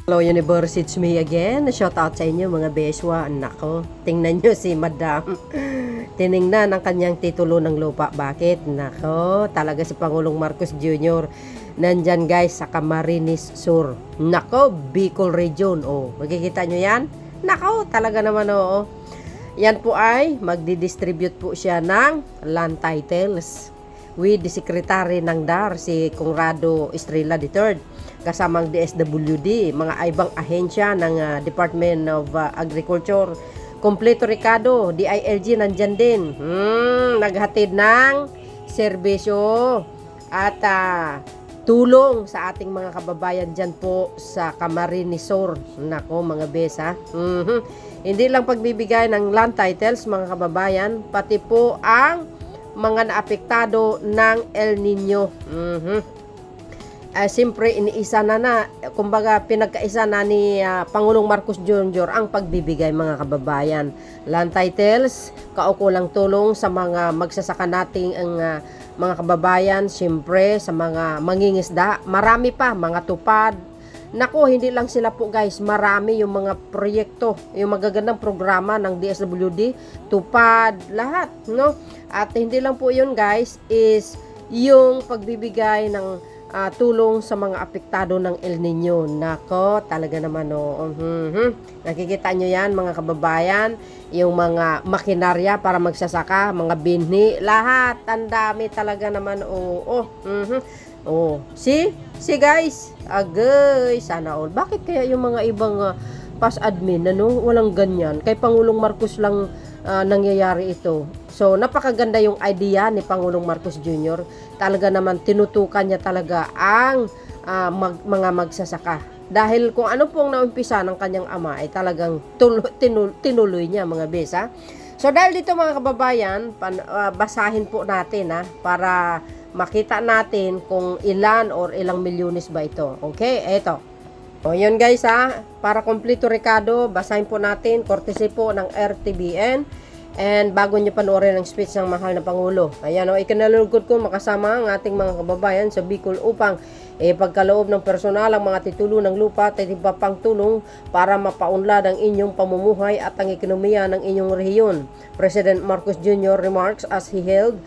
Hello Universe, it's me again. Shout out sa inyo mga beswa. Nako, tingnan nyo si Madam. Tiningnan ang kanyang titulo ng lupa. Bakit? Nako, talaga si Pangulong Marcos Jr. Nandyan guys sa Camarines Sur. Nako, Bicol Region. Oh, makikita nyo yan? Nako, talaga naman oo. Yan po ay magdi-distribute po siya ng land titles with the Secretary ng DAR, si Conrado Estrella III, kasamang DSWD, mga ibang ahensya ng Department of Agriculture. Kompleto Ricardo, DILG nandyan din. Naghatid ng serbisyo at tulong sa ating mga kababayan dyan po sa Camarines Sur. Nako mga besa. Hindi lang pagbibigay ng land titles mga kababayan, pati po ang mga naapektado ng El Nino. Siyempre iniisa na kumbaga pinagkaisa na ni Pangulong Marcos Jr. ang pagbibigay mga kababayan. Land titles, kaukulang tulong sa mga magsasaka nating ang mga kababayan, siyempre sa mga mangingisda, marami pa, mga tupad. Nako, hindi lang sila po guys, marami yung mga proyekto, yung magagandang programa ng DSWD, tupad, lahat, no? At hindi lang po yun guys, is yung pagbibigay ng tulong sa mga apektado ng El Nino. Nako, talaga naman no. Nakikita nyo yan mga kababayan, yung mga makinarya para magsasaka, mga binhi, lahat, ang dami talaga naman. See guys, agay, sana all. Bakit kaya yung mga ibang past admin, walang ganyan? Kay Pangulong Marcos lang nangyayari ito. So, napakaganda yung idea ni Pangulong Marcos Jr. Talaga naman, tinutukan niya talaga ang mga magsasaka. Dahil kung ano pong naumpisa ng kanyang ama, ay talagang tinuloy niya mga besa. So, dahil dito mga kababayan, basahin po natin para makita natin kung ilan or ilang milyones ba ito. Okay, eto. O yun guys para kompleto Ricardo, basahin po natin, courtesy po ng RTBN. And bago nyo panoorin ang speech ng mahal na Pangulo, ayan ikinalulugod ko makasama ang ating mga kababayan sa Bicol upang pagkaloob ng personal ang mga titulo ng lupa at iba pang tulong para mapaunlad ang inyong pamumuhay at ang ekonomiya ng inyong rehiyon. President Marcos Jr. remarks as he held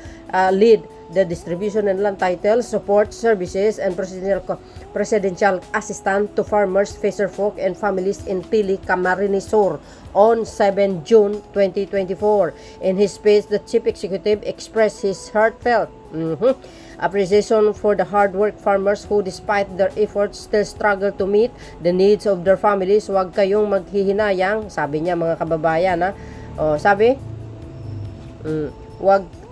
lead the distribution and land titles, support services, and presidential assistance to farmers, fisherfolk, and families in Pili, Camarines Sur on 7 June 2024. In his speech, the Chief Executive expressed his heartfelt appreciation for the hard work farmers who, despite their efforts, still struggle to meet the needs of their families. Huwag kayong maghihinayang, sabi niya mga kababayan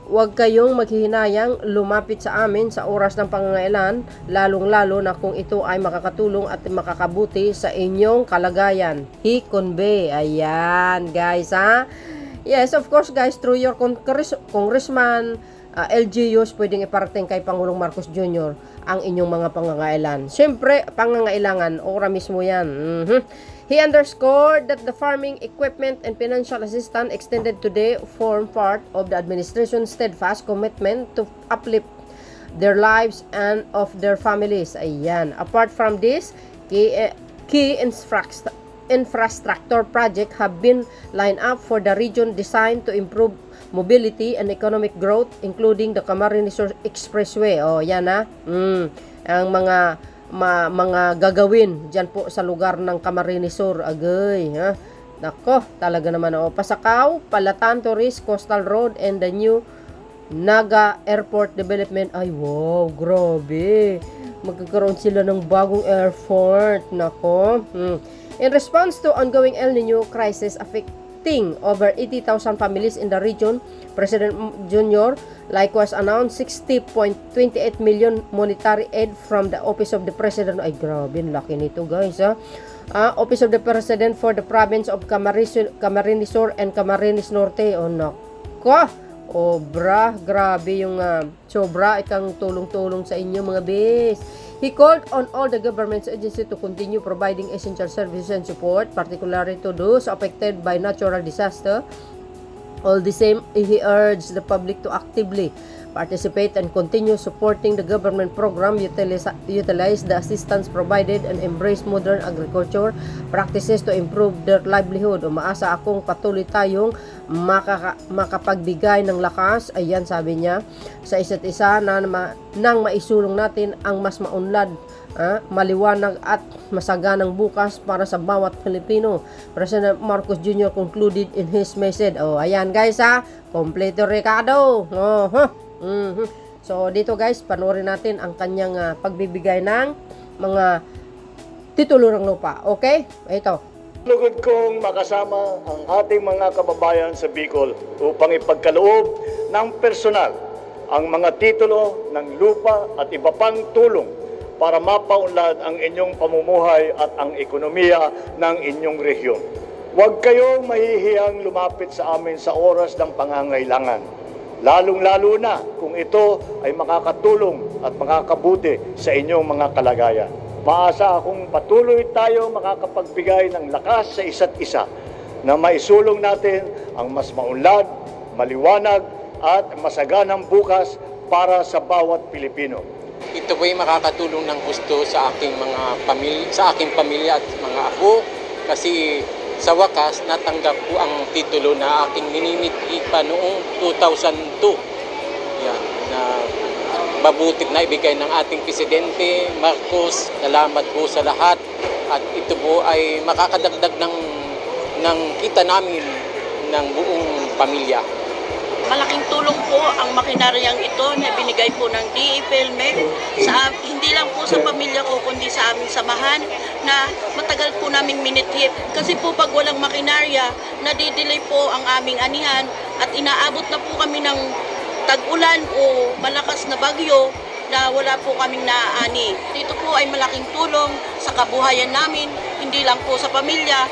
Huwag kayong maghihinayang lumapit sa amin sa oras ng pangangailan, lalong-lalo na kung ito ay makakatulong at makakabuti sa inyong kalagayan. He convey. Ayan, guys, Yes, of course, guys, through your congressman, LGUs, pwedeng iparating kay Pangulong Marcos Jr. ang inyong mga pangangailan. Siyempre, pangangailangan, ora mismo yan. He underscored that the farming equipment and financial assistance extended today form part of the administration's steadfast commitment to uplift their lives and of their families. Ayan. Apart from this, key infrastructure projects have been lined up for the region designed to improve mobility and economic growth, including the Camarines Expressway. Yan ang mga gagawin dyan po sa lugar ng Camarines Sur. Agay, nako, talaga naman. Pasakaw, Palatan Tourist Coastal Road, and the new Naga Airport Development. Ay, wow, grabe. Magkakaroon sila ng bagong airport. Nako. In response to ongoing El Nino crisis affecting over 80,000 families in the region, President Jr. likewise announced 60.28 million monetary aid from the Office of the President. Ay, grabe, laki nito guys. Office of the President for the province of Camarines Sur and Camarines Norte. Nako, grabe yung sobra ikang tulong-tulong sa inyo mga bis. He called on all the government agencies to continue providing essential services and support, particularly to those affected by natural disaster. All the same, he urged the public to actively participate and continue supporting the government program, utilize the assistance provided, and embrace modern agriculture practices to improve their livelihood. Umaasa akong patuloy tayong makapagbigay ng lakas, ayan sabi niya, sa isa't isa nang maisulong natin ang mas maunlad, maliwanag at masaganang bukas para sa bawat Pilipino. President Marcos Jr. concluded in his message. Ayan guys kompleto Ricardo. So dito guys, panoorin natin ang kanyang pagbibigay ng mga titulo ng lupa. Okay? Ito. Lugod kong makasama ang ating mga kababayan sa Bicol upang ipagkaloob ng personal ang mga titulo ng lupa at iba pang tulong para mapaunlad ang inyong pamumuhay at ang ekonomiya ng inyong rehiyon. Huwag kayong mahihiyang lumapit sa amin sa oras ng pangangailangan, lalong-lalo na kung ito ay makakatulong at makakabuti sa inyong mga kalagayan. Maasa akong patuloy tayo makakapagbigay ng lakas sa isa't isa na maisulong natin ang mas maunlad, maliwanag at masaganang bukas para sa bawat Pilipino. Ito po ay makakatulong ng gusto sa aking pamilya at mga apo, kasi sa wakas natanggap po ang titulo na aking ninimiti pa noong 2002. Yan, na mabuting na ibigay ng ating Presidente Marcos. Salamat po sa lahat, at ito po ay makakadagdag ng kita namin ng buong pamilya. Malaking tulong po ang makinaryang ito na binigay po ng DA-PhilMec hindi lang po sa pamilya ko kundi sa aming samahan na matagal po naming minitip. Kasi po pag walang makinarya, nadidelay po ang aming anihan at inaabot na po kami ng tag-ulan o malakas na bagyo na wala po kaming naaani. Dito po ay malaking tulong sa kabuhayan namin, hindi lang po sa pamilya,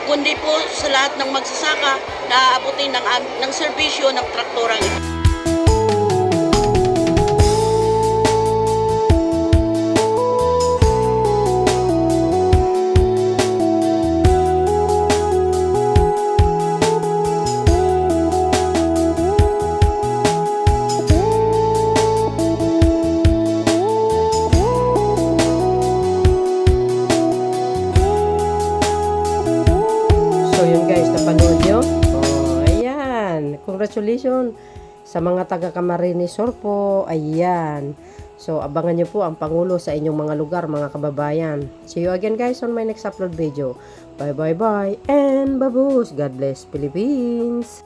kundi po sa lahat ng magsasaka na aabutin ng serbisyo ng traktorang ito. So yun guys, napanood nyo? Ayan. Congratulations sa mga taga Camarines Sur po. Ayan. So abangan nyo po ang Pangulo sa inyong mga lugar, mga kababayan. See you again guys on my next upload video. Bye bye bye and babus. God bless Philippines.